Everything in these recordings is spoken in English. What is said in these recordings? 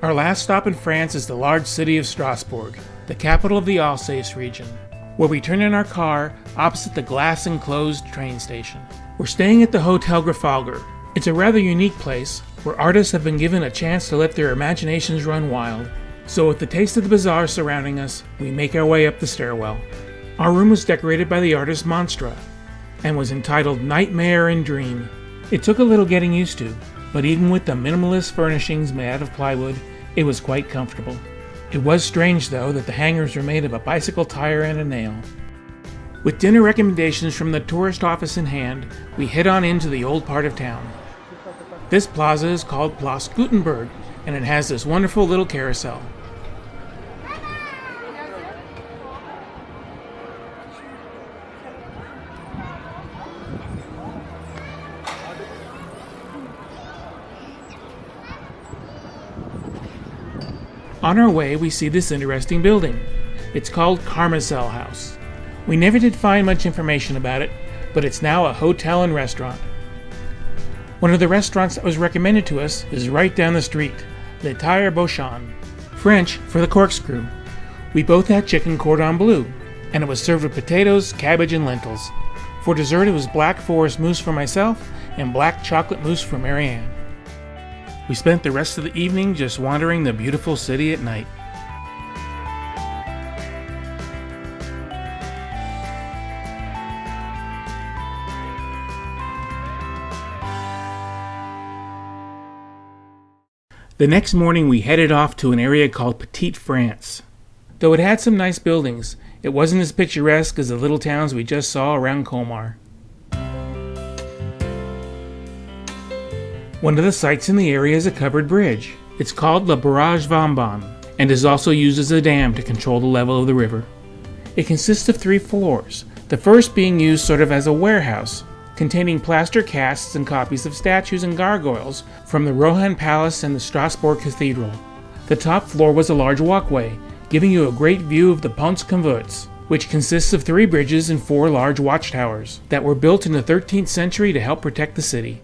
Our last stop in France is the large city of Strasbourg, the capital of the Alsace region, where we turn in our car opposite the glass-enclosed train station. We're staying at the Hotel Grafalgar. It's a rather unique place where artists have been given a chance to let their imaginations run wild. So with the taste of the bazaar surrounding us, we make our way up the stairwell. Our room was decorated by the artist Monstra and was entitled Nightmare and Dream. It took a little getting used to, but even with the minimalist furnishings made out of plywood, it was quite comfortable. It was strange, though, that the hangers were made of a bicycle tire and a nail. With dinner recommendations from the tourist office in hand, we head on into the old part of town. This plaza is called Place Gutenberg, and it has this wonderful little carousel. On our way, we see this interesting building. It's called Carmichael House. We never did find much information about it, but it's now a hotel and restaurant. One of the restaurants that was recommended to us is right down the street, Le Tire Beauchamp, French for the corkscrew. We both had chicken cordon bleu, and it was served with potatoes, cabbage, and lentils. For dessert, it was black forest mousse for myself and black chocolate mousse for Marianne. We spent the rest of the evening just wandering the beautiful city at night. The next morning we headed off to an area called Petite France. Though it had some nice buildings, it wasn't as picturesque as the little towns we just saw around Colmar. One of the sites in the area is a covered bridge. It's called La Barrage Vauban and is also used as a dam to control the level of the river. It consists of 3 floors, the first being used sort of as a warehouse, containing plaster casts and copies of statues and gargoyles from the Rohan Palace and the Strasbourg Cathedral. The top floor was a large walkway, giving you a great view of the Pont Convots, which consists of 3 bridges and 4 large watchtowers that were built in the 13th century to help protect the city.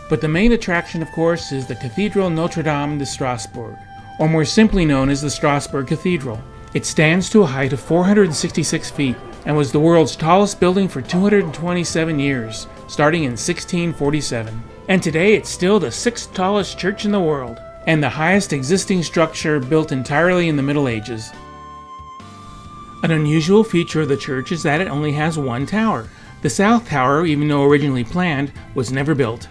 But the main attraction, of course, is the Cathedral Notre Dame de Strasbourg, or more simply known as the Strasbourg Cathedral. It stands to a height of 466 feet and was the world's tallest building for 227 years, starting in 1647. And today it's still the 6th tallest church in the world, and the highest existing structure built entirely in the Middle Ages. An unusual feature of the church is that it only has 1 tower. The south tower, even though originally planned, was never built.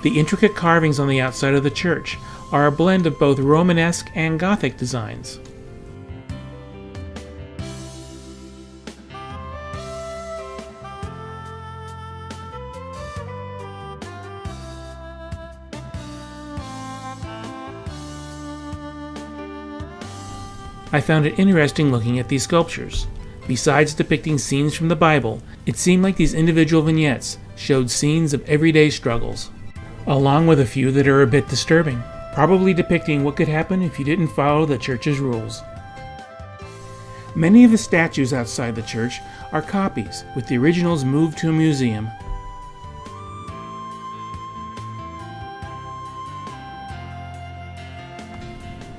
The intricate carvings on the outside of the church are a blend of both Romanesque and Gothic designs. I found it interesting looking at these sculptures. Besides depicting scenes from the Bible, it seemed like these individual vignettes showed scenes of everyday struggles, along with a few that are a bit disturbing, probably depicting what could happen if you didn't follow the church's rules. Many of the statues outside the church are copies, with the originals moved to a museum.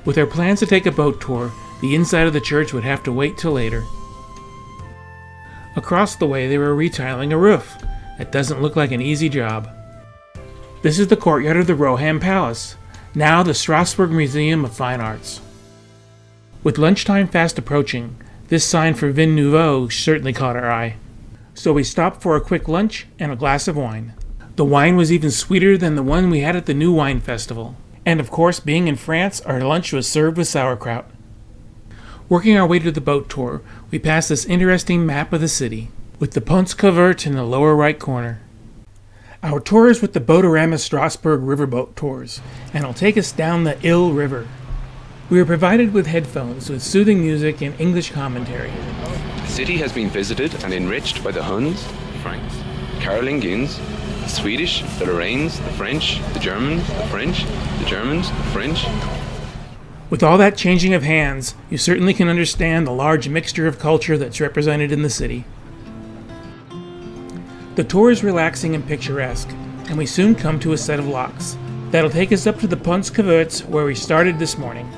With our plans to take a boat tour, the inside of the church would have to wait till later. Across the way they were retiling a roof. That doesn't look like an easy job. This is the courtyard of the Rohan Palace, now the Strasbourg Museum of Fine Arts. With lunchtime fast approaching, this sign for Vin Nouveau certainly caught our eye. So we stopped for a quick lunch and a glass of wine. The wine was even sweeter than the one we had at the New Wine Festival. And of course, being in France, our lunch was served with sauerkraut. Working our way to the boat tour, we passed this interesting map of the city, with the Pont Convert in the lower right corner. Our tour is with the Boatorama Strasbourg Riverboat Tours, and it'll take us down the Ill River. We are provided with headphones with soothing music and English commentary. The city has been visited and enriched by the Huns, Franks, Carolingians, the Swedish, the Lorraines, the French, the Germans, the French, the Germans, the French. With all that changing of hands, you certainly can understand the large mixture of culture that's represented in the city. The tour is relaxing and picturesque, and we soon come to a set of locks that'll take us up to the Pons Caverts where we started this morning.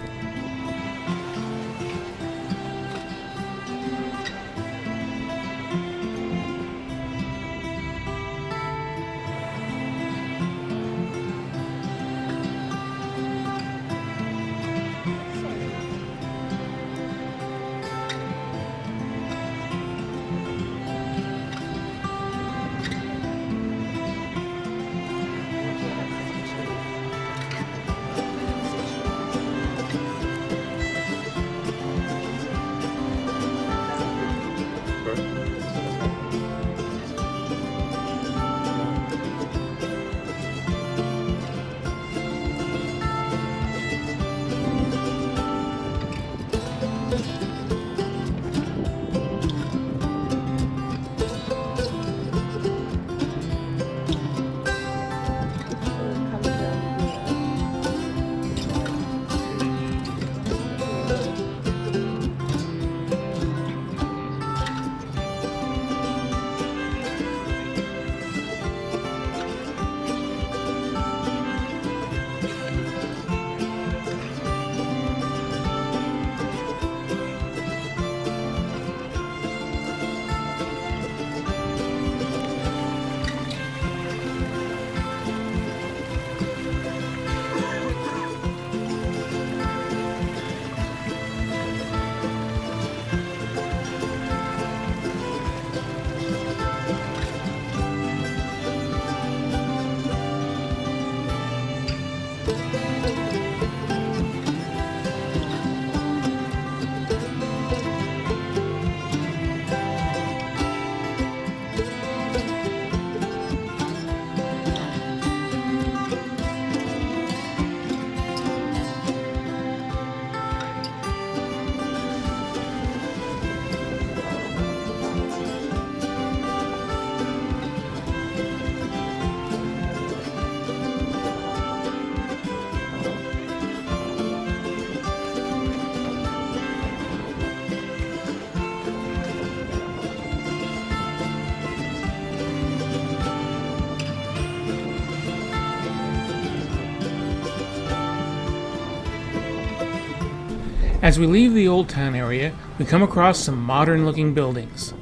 As we leave the Old Town area, we come across some modern-looking buildings.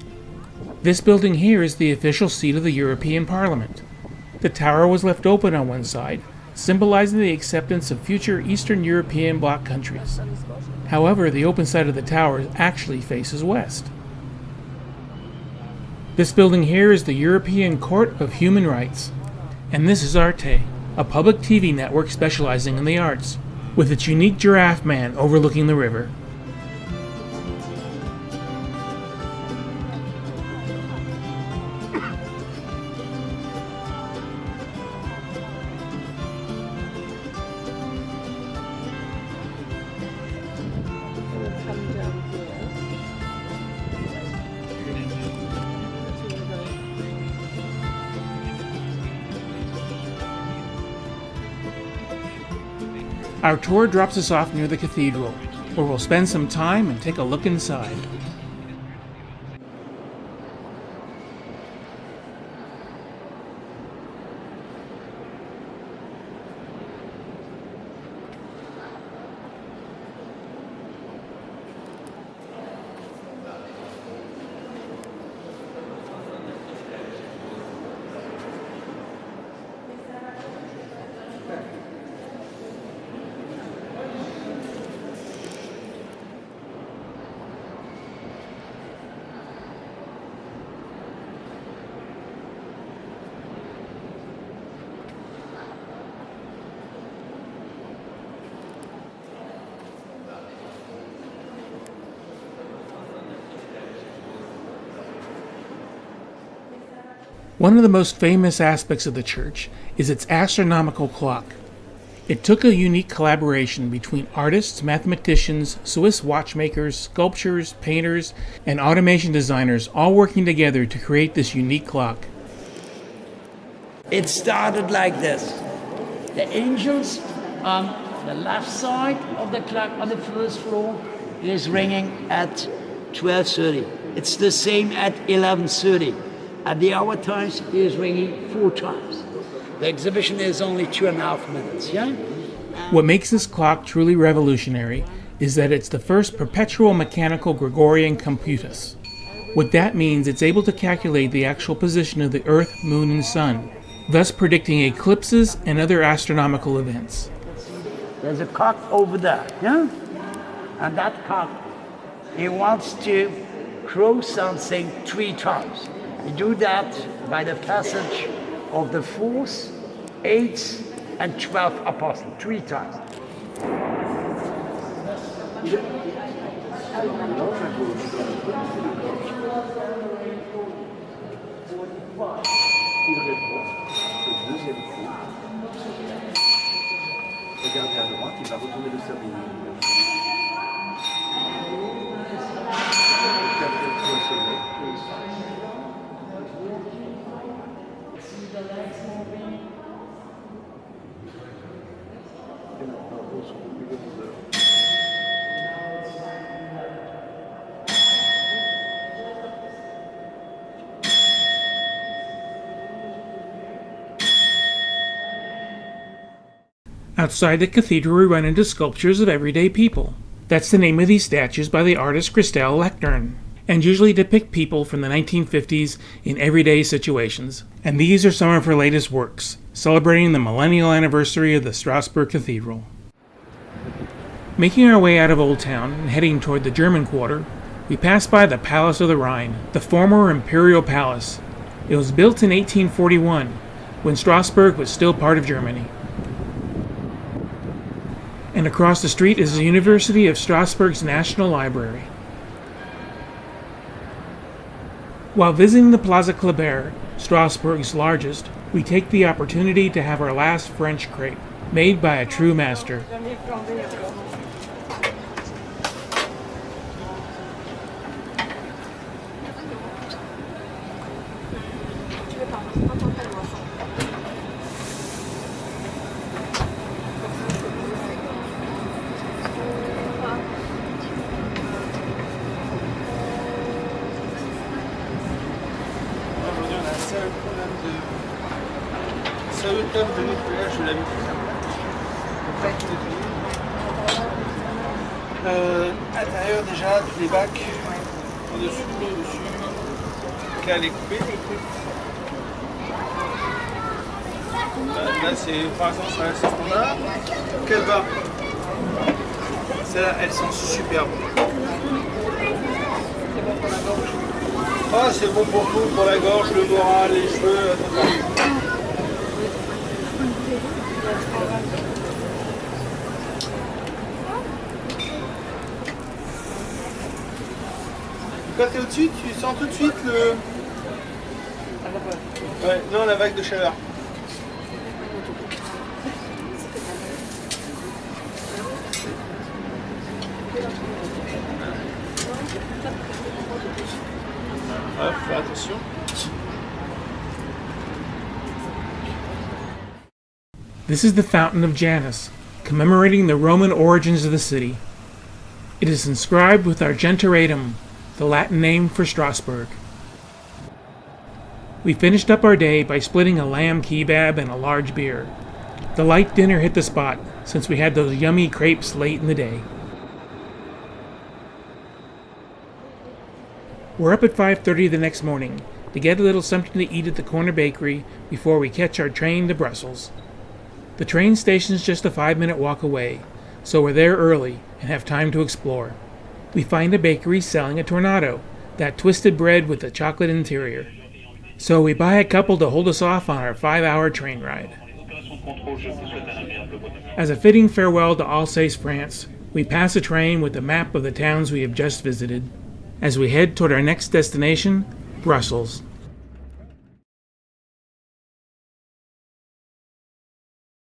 This building here is the official seat of the European Parliament. The tower was left open on one side, symbolizing the acceptance of future Eastern European bloc countries. However, the open side of the tower actually faces west. This building here is the European Court of Human Rights. And this is Arte, a public TV network specializing in the arts, with its unique giraffe man overlooking the river. Our tour drops us off near the cathedral, where we'll spend some time and take a look inside. One of the most famous aspects of the church is its astronomical clock. It took a unique collaboration between artists, mathematicians, Swiss watchmakers, sculptors, painters, and automation designers all working together to create this unique clock. It started like this. The angels on the left side of the clock on the first floor is ringing at 12:30. It's the same at 11:30. At the hour times, it is ringing 4 times. The exhibition is only 2.5 minutes, yeah? What makes this clock truly revolutionary is that it's the first perpetual mechanical Gregorian computus. What that means, it's able to calculate the actual position of the Earth, Moon, and Sun, thus predicting eclipses and other astronomical events. There's a cock over there, yeah? And that cock, he wants to crow something 3 times. You do that by the passage of the 4th, 8th, and 12th apostle, 3 times. Regardez à droite, il va retourner le cerveau. Outside the cathedral, we run into sculptures of everyday people. That's the name of these statues by the artist Christelle Lectern, and usually depict people from the 1950s in everyday situations. And these are some of her latest works, celebrating the millennial anniversary of the Strasbourg Cathedral. Making our way out of Old Town and heading toward the German Quarter, we pass by the Palace of the Rhine, the former imperial palace. It was built in 1841, when Strasbourg was still part of Germany. And across the street is the University of Strasbourg's National Library. While visiting the Plaza Kléber, Strasbourg's largest, we take the opportunity to have our last French crepe, made by a true master. De nettoyage de la vitre. Intérieur déjà, les bacs au-dessus, qu'elle est coupée. Là c'est par exemple ça reste standard. Quelle barre? Celles-là elles sont superbes. Ah c'est bon pour tout, pour la gorge, le moral, les cheveux, Quand tu es au-dessus, tu sens tout de suite le... Ouais, non, la vague de chaleur. Ah, faut faire attention. This is the Fountain of Janus, commemorating the Roman origins of the city. It is inscribed with Argenteratum, the Latin name for Strasbourg. We finished up our day by splitting a lamb kebab and a large beer. The light dinner hit the spot, since we had those yummy crepes late in the day. We're up at 5:30 the next morning to get a little something to eat at the corner bakery before we catch our train to Brussels. The train station's just a 5-minute walk away, so we're there early and have time to explore. We find a bakery selling a tornado, that twisted bread with a chocolate interior. So we buy a couple to hold us off on our 5-hour train ride. As a fitting farewell to Alsace, France, we pass a train with a map of the towns we have just visited, as we head toward our next destination, Brussels.